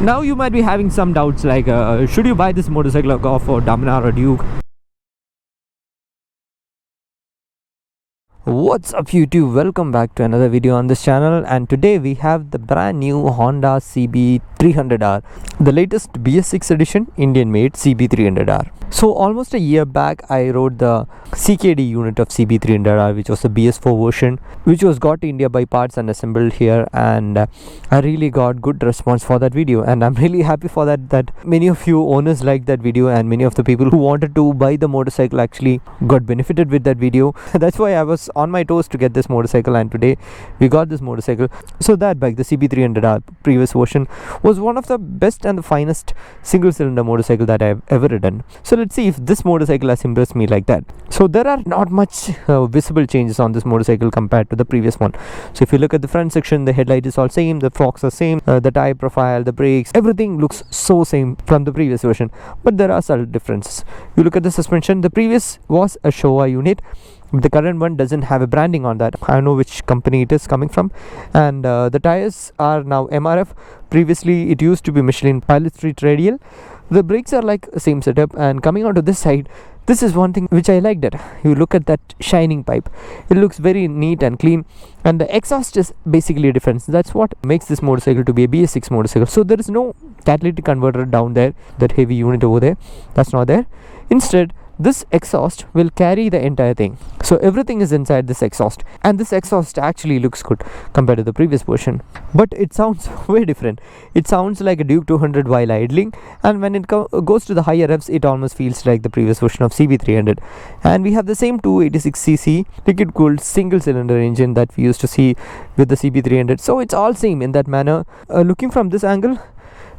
Now you might be having some doubts like should you buy this motorcycle or go for Dominar or Duke? What's up YouTube, welcome back to another video on this channel, and today we have the brand new Honda CB300R, the latest BS6 edition Indian made CB300R. So almost a year back I rode the CKD unit of CB300R, which was the BS4 version, which was got to India by parts and assembled here, and I really got good response for that video, and I'm really happy for that many of you owners liked that video, and many of the people who wanted to buy the motorcycle actually got benefited with that video. That's why I was on my toes to get this motorcycle, and today we got this motorcycle. So that bike, the CB300R previous version, was one of the best and the finest single cylinder motorcycle that I've ever ridden. So let's see if this motorcycle has impressed me like that. So there are not much visible changes on this motorcycle compared to the previous one. So if you look at the front section, the headlight is all same, the forks are same, the tire profile, the brakes, everything looks so same from the previous version, but there are subtle differences. You look at the suspension, the previous was a Showa unit, the current one doesn't have a branding on that. I don't know which company it is coming from. And the tires are now MRF. Previously it used to be Michelin Pilot Street Radial. The brakes are like the same setup, and coming onto this side, this is one thing which I liked. It you look at that shining pipe, it looks very neat and clean, and the exhaust is basically a difference. That's what makes this motorcycle to be a BS6 motorcycle. So there is no catalytic converter down there, that heavy unit over there, that's not there. Instead, this exhaust will carry the entire thing, so everything is inside this exhaust, and this exhaust actually looks good compared to the previous version, but it sounds way different. It sounds like a Duke 200 while idling, and when it goes to the higher revs, it almost feels like the previous version of CB300. And we have the same 286cc liquid cooled single cylinder engine that we used to see with the CB300, so it's all same in that manner. Looking from this angle,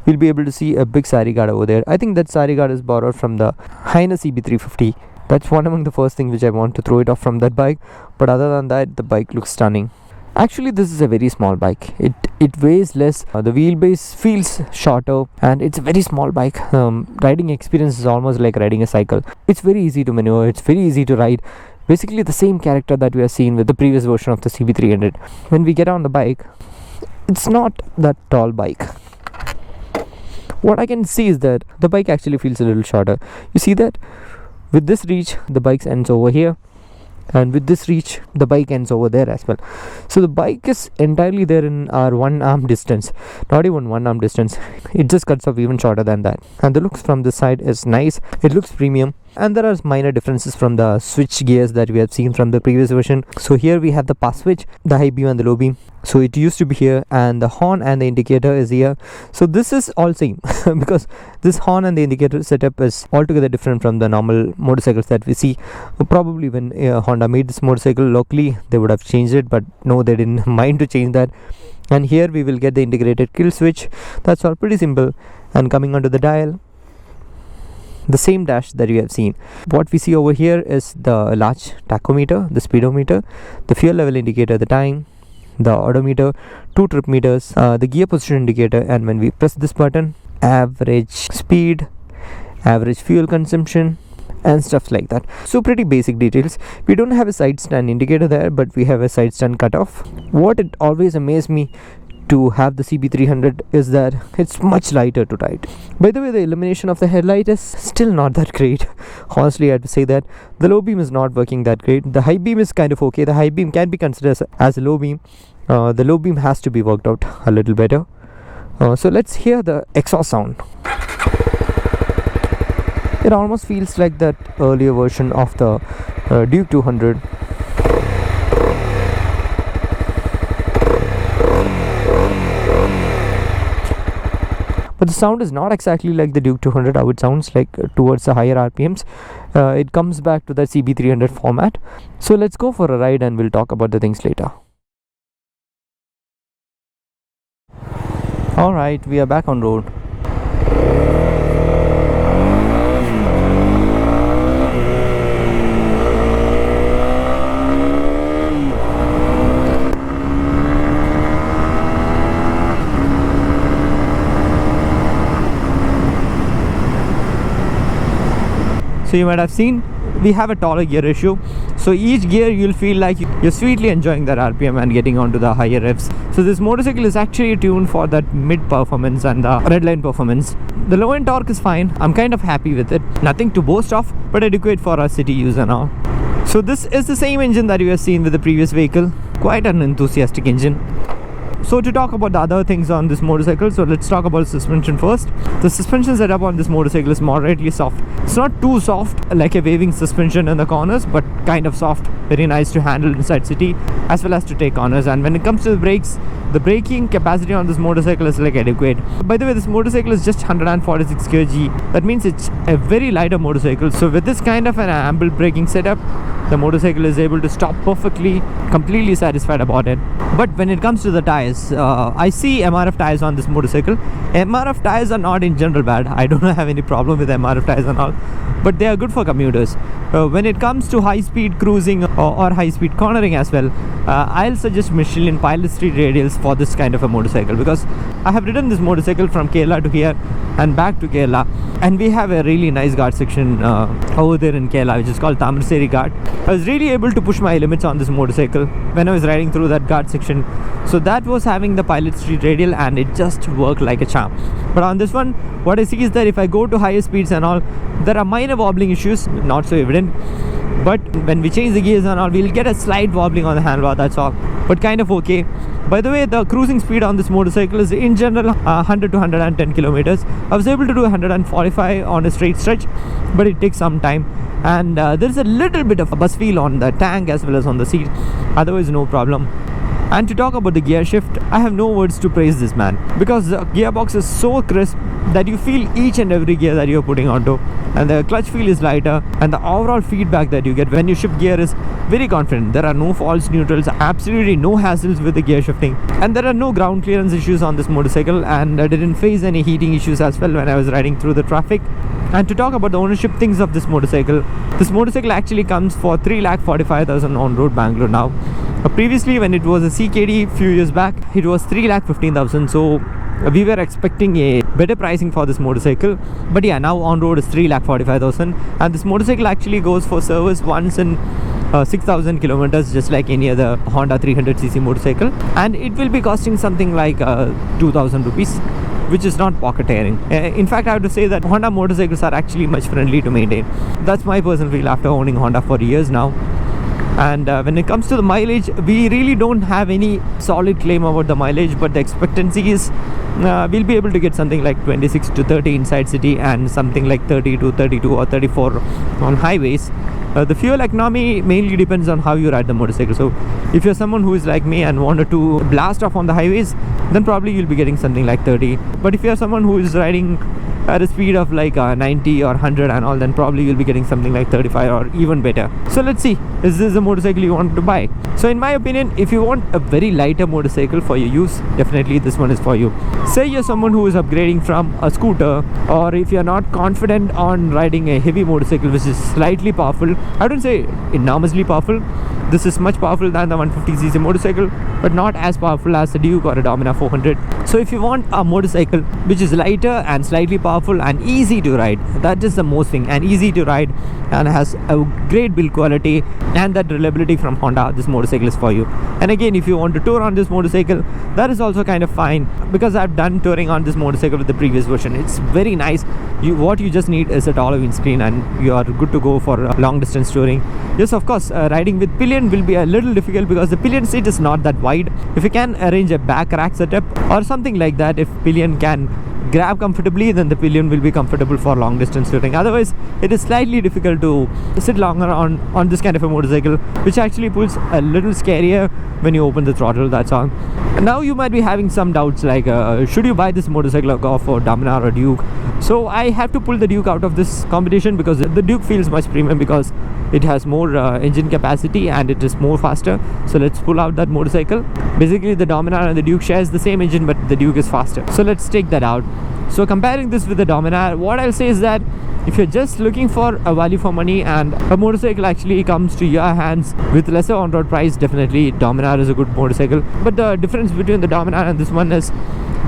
we'll be able to see a big sari guard over there. I think that sari guard is borrowed from the Heine CB350. That's one among the first things which I want to throw it off from that bike, but other than that, the bike looks stunning. Actually, this is a very small bike. It weighs less, the wheelbase feels shorter, and it's a very small bike. Riding experience is almost like riding a cycle. It's very easy to maneuver, it's very easy to ride. Basically the same character that we have seen with the previous version of the CB300. When we get on the bike, it's not that tall bike. What I can see is that the bike actually feels a little shorter. You see that with this reach, the bike ends over here, and with this reach, the bike ends over there as well. So the bike is entirely there in our one arm distance, not even one arm distance. It just cuts off even shorter than that, and the looks from this side is nice. It looks premium, and there are minor differences from the switch gears that we have seen from the previous version. So here we have the pass switch, the high beam and the low beam. So it used to be here, and the horn and the indicator is here. So this is all same because this horn and the indicator setup is altogether different from the normal motorcycles that we see. Probably when Honda made this motorcycle locally, they would have changed it, but no, they didn't mind to change that. And here we will get the integrated kill switch. That's all pretty simple. And coming onto the dial, the same dash that you have seen. What we see over here is the large tachometer, the speedometer, the fuel level indicator, the time, the odometer, 2 trip meters, the gear position indicator, and when we press this button, average speed, average fuel consumption, and stuff like that. So pretty basic details. We don't have a side stand indicator there, but we have a side stand cutoff. What it always amazed me to have the CB300 is that it's much lighter to ride. By the way, the illumination of the headlight is still not that great. Honestly, I have to say that the low beam is not working that great. The high beam is kind of okay. The high beam can be considered as a low beam. The low beam has to be worked out a little better. So let's hear the exhaust sound. It almost feels like that earlier version of the Duke 200. But the sound is not exactly like the Duke 200, how it sounds like towards the higher RPMs. It comes back to the CB300 format. So let's go for a ride and we'll talk about the things later. Alright, we are back on road. So you might have seen we have a taller gear ratio. So each gear you'll feel like you're sweetly enjoying that RPM and getting onto the higher revs. So this motorcycle is actually tuned for that mid performance and the redline performance. The low end torque is fine. I'm kind of happy with it. Nothing to boast of, but adequate for a city use and all. So this is the same engine that you have seen with the previous vehicle. Quite an enthusiastic engine. So to talk about the other things on this motorcycle, so let's talk about suspension first. The suspension setup on this motorcycle is moderately soft. It's not too soft like a waving suspension in the corners, but kind of soft, very nice to handle inside city as well as to take corners. And when it comes to the brakes, the braking capacity on this motorcycle is like adequate. By the way, this motorcycle is just 146 kg. That means it's a very lighter motorcycle. So with this kind of an amble braking setup, the motorcycle is able to stop perfectly, completely satisfied about it. But when it comes to the tires, I see MRF tires on this motorcycle. MRF tires are not in general bad. I don't have any problem with MRF tires and all, but they are good for commuters. When it comes to high-speed cruising or high-speed cornering as well, I'll suggest Michelin Pilot Street radials for this kind of a motorcycle, because I have ridden this motorcycle from Kerala to here and back to Kerala, and we have a really nice guard section over there in Kerala, which is called Tamaraseri Guard. I was really able to push my limits on this motorcycle when I was riding through that guard section. So that was having the Pilot Street radial, and it just worked like a charm. But on this one, what I see is that if I go to higher speeds and all, there are minor wobbling issues, not so evident. But when we change the gears and all, we'll get a slight wobbling on the handlebar, that's all. But kind of okay. By the way, the cruising speed on this motorcycle is in general 100 to 110 kilometers. I was able to do 145 on a straight stretch, but it takes some time. And there's a little bit of a buzz feel on the tank as well as on the seat. Otherwise, no problem. And to talk about the gear shift, I have no words to praise this man, because the gearbox is so crisp that you feel each and every gear that you're putting onto, and the clutch feel is lighter, and the overall feedback that you get when you shift gear is very confident. There are no false neutrals, absolutely no hassles with the gear shifting, and there are no ground clearance issues on this motorcycle, and I didn't face any heating issues as well when I was riding through the traffic. And to talk about the ownership things of this motorcycle actually comes for 3,45,000 on road Bangalore now. Previously, when it was a CKD few years back, it was 3,15,000. So we were expecting a better pricing for this motorcycle, but yeah, now on road is 3,45,000, and this motorcycle actually goes for service once in 6,000 kilometers, just like any other Honda 300cc motorcycle, and it will be costing something like 2,000 rupees, which is not pocket tearing. In fact, I have to say that Honda motorcycles are actually much friendly to maintain. That's my personal feel after owning Honda for years now. And when it comes to the mileage, we really don't have any solid claim about the mileage, but the expectancy is we'll be able to get something like 26 to 30 inside city and something like 30 to 32 or 34 on highways. The fuel economy mainly depends on how you ride the motorcycle. So if you're someone who is like me and wanted to blast off on the highways, then probably you'll be getting something like 30. But if you're someone who is riding at a speed of like 90 or 100 and all, then probably you'll be getting something like 35 or even better. So let's see, is this a motorcycle you want to buy? So in my opinion, if you want a very lighter motorcycle for your use, definitely this one is for you. Say you're someone who is upgrading from a scooter, or if you're not confident on riding a heavy motorcycle which is slightly powerful, I don't say enormously powerful. This is much powerful than the 150cc motorcycle, but not as powerful as a Duke or a Dominar 400. So if you want a motorcycle which is lighter and slightly powerful and easy to ride, that is the most thing, and easy to ride and has a great build quality and that reliability from Honda, this motorcycle is for you. And again, if you want to tour on this motorcycle, that is also kind of fine, because I've done touring on this motorcycle with the previous version. It's very nice. What you just need is a taller windscreen and you are good to go for long distance touring. Yes, of course, riding with pillion will be a little difficult because the pillion seat is not that wide. If you can arrange a back rack setup or something like that, if pillion can grab comfortably, then the pillion will be comfortable for long distance touring. Otherwise, it is slightly difficult to sit longer on this kind of a motorcycle, which actually pulls a little scarier when you open the throttle, that's all. And now you might be having some doubts like should you buy this motorcycle or go for Dominar or Duke? So I have to pull the Duke out of this competition, because the Duke feels much premium because it has more engine capacity and it is more faster. So let's pull out that motorcycle. Basically the Dominar and the Duke shares the same engine, but the Duke is faster. So let's take that out. So comparing this with the Dominar, what I'll say is that if you're just looking for a value for money and a motorcycle actually comes to your hands with lesser on-road price, definitely Dominar is a good motorcycle. But the difference between the Dominar and this one is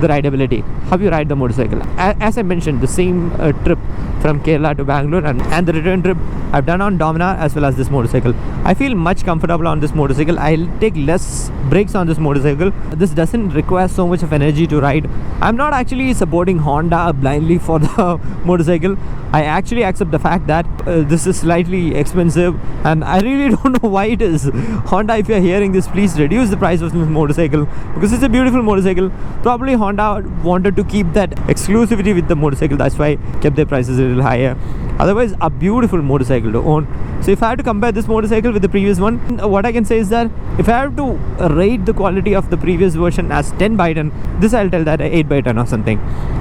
the rideability, how you ride the motorcycle. As I mentioned, the same trip from Kerala to Bangalore and the return trip I've done on Dominar as well as this motorcycle. I feel much comfortable on this motorcycle. I'll take less brakes on this motorcycle. This doesn't require so much of energy to ride. I'm not actually supporting Honda blindly for the motorcycle. I actually accept the fact that this is slightly expensive, and I really don't know why it is. Honda, if you're hearing this, please reduce the price of this motorcycle, because it's a beautiful motorcycle. Probably Honda wanted to keep that exclusivity with the motorcycle, that's why kept their prices a little higher. Otherwise, a beautiful motorcycle to own. So if I have to compare this motorcycle with the previous one, what I can say is that if I have to rate the quality of the previous version as 10 by 10, this I'll tell that 8 by 10 or something.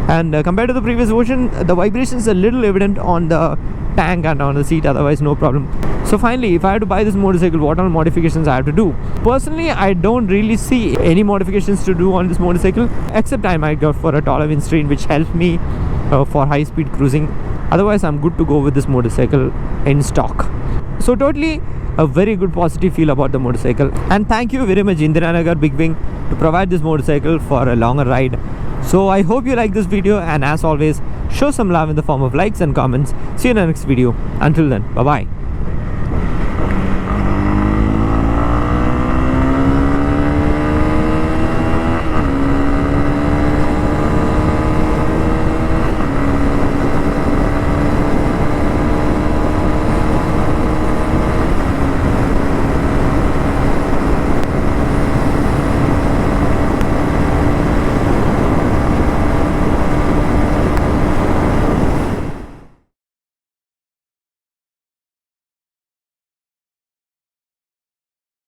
And compared to the previous version, the vibrations are a little evident on the tank and on the seat, otherwise no problem. So finally, if I have to buy this motorcycle, what all modifications I have to do? Personally, I don't really see any modifications to do on this motorcycle, except I might go for a taller windscreen, which helps me for high speed cruising. Otherwise, I'm good to go with this motorcycle in stock. So totally a very good positive feel about the motorcycle. And thank you very much Indiranagar BigWing to provide this motorcycle for a longer ride. So I hope you like this video, and as always, show some love in the form of likes and comments. See you in the next video. Until then, bye bye.